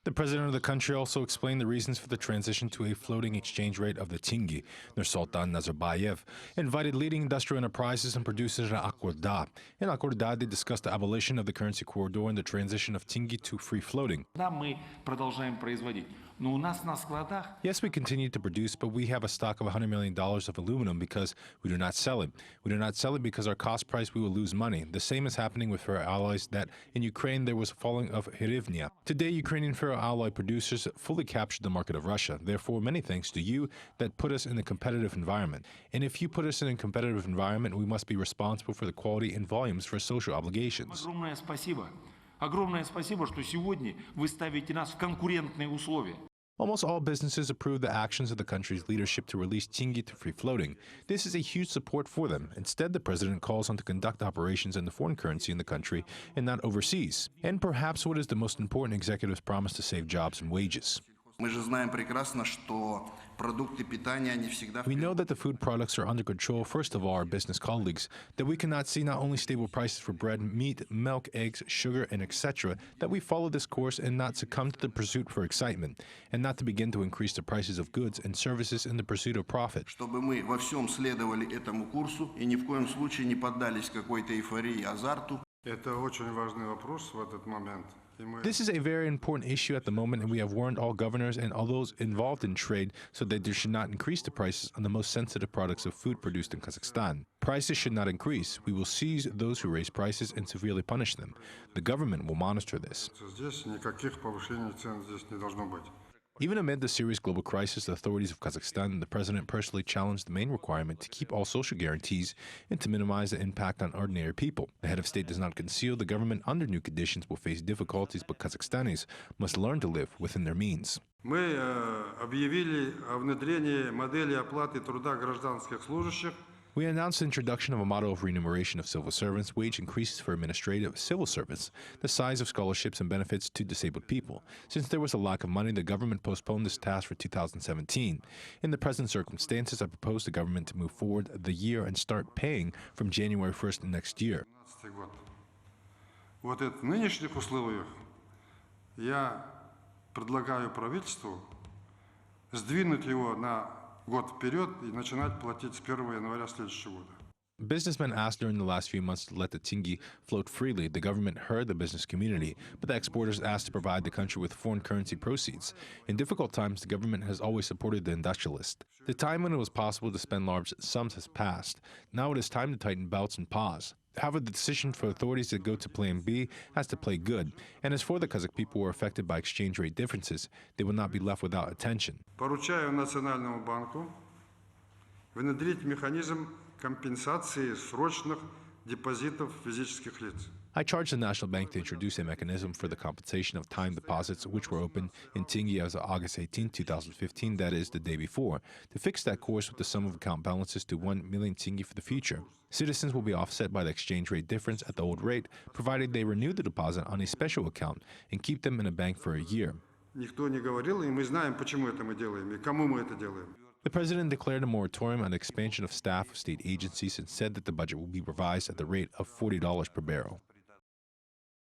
The president of the country also explained the reasons for the transition to a floating exchange rate of the tenge. Nursultan Nazarbayev invited leading industrial enterprises and producers at Acorda. In Acorda, they discussed the abolition of the currency corridor and the transition of tenge to free floating. Yes, we continue to produce, but we have a stock of $100 million of aluminum because we do not sell it. We do not sell it because our cost price, we will lose money. The same is happening with ferroalloys that in Ukraine there was a falling of hryvnia. Today, Ukrainian ferroalloy producers fully captured the market of Russia. Therefore, many thanks to you that put us in a competitive environment. And if you put us in a competitive environment, we must be responsible for the quality and volumes for social obligations. Огромное спасибо, что сегодня вы ставите нас в конкурентные условия. Almost all businesses approve the actions of the country's leadership to release tenge to free floating. This is a huge support for them. Instead, the president calls on to conduct operations in the foreign currency in the country and not overseas. And perhaps what is the most important, executive's promise to save jobs and wages. Мы же знаем прекрасно, что продукты питания не всегда... We know that the food products are under control, first of all, our business colleagues, that we cannot see not only stable prices for bread, meat, milk, eggs, sugar, and etc., that we follow this course and not succumb to the pursuit for excitement, and not to begin to increase the prices of goods and services in the pursuit of profit. Чтобы мы во всем следовали этому курсу и ни в коем случае не поддались какой-то эйфории и азарту. Это очень важный вопрос в этот момент. This is a very important issue at the moment, and we have warned all governors and all those involved in trade so that they should not increase the prices on the most sensitive products of food produced in Kazakhstan. Prices should not increase. We will seize those who raise prices and severely punish them. The government will monitor this. Здесь никаких повышений цен здесь не должно быть. Even amid the serious global crisis, the authorities of Kazakhstan and the president personally challenged the main requirement to keep all social guarantees and to minimize the impact on ordinary people. The head of state does not conceal the government under new conditions will face difficulties, but Kazakhstanis must learn to live within their means. Мы объявили о внедрении модели оплаты труда гражданских служащих. We announced the introduction of a model of remuneration of civil servants, wage increases for administrative civil servants, the size of scholarships and benefits to disabled people. Since there was a lack of money, the government postponed this task for 2017. In the present circumstances, I propose the government to move forward the year and start paying from January 1st next year. Вот в нынешних условиях я предлагаю правительству сдвинуть его на год вперед и начинать платить с 1 января следующего года. Businessmen asked during the last few months to let the tenge float freely. The government heard the business community, but the exporters asked to provide the country with foreign currency proceeds. In difficult times, the government has always supported the industrialist. The time when it was possible to spend large sums has passed. Now it is time to tighten belts and pause. However, the decision for authorities to go to Plan B has to play good. And as for the Kazakh people who are affected by exchange rate differences, they will not be left without attention. Поручаю Национальному банку внедрить механизм компенсации срочных депозитов физических лиц. I charge the National Bank to introduce a mechanism for the compensation of time deposits which were opened in tenge as of August 18, 2015, that is, the day before, to fix that course with the sum of account balances to 1 million tenge for the future. Citizens will be offset by the exchange rate difference at the old rate, provided they renew the deposit on a special account and keep them in a bank for a year. Никто не говорил, и мы знаем, почему это мы делаем, и кому мы это делаем. The president declared a moratorium on the expansion of staff of state agencies and said that the budget will be revised at the rate of $40 per barrel.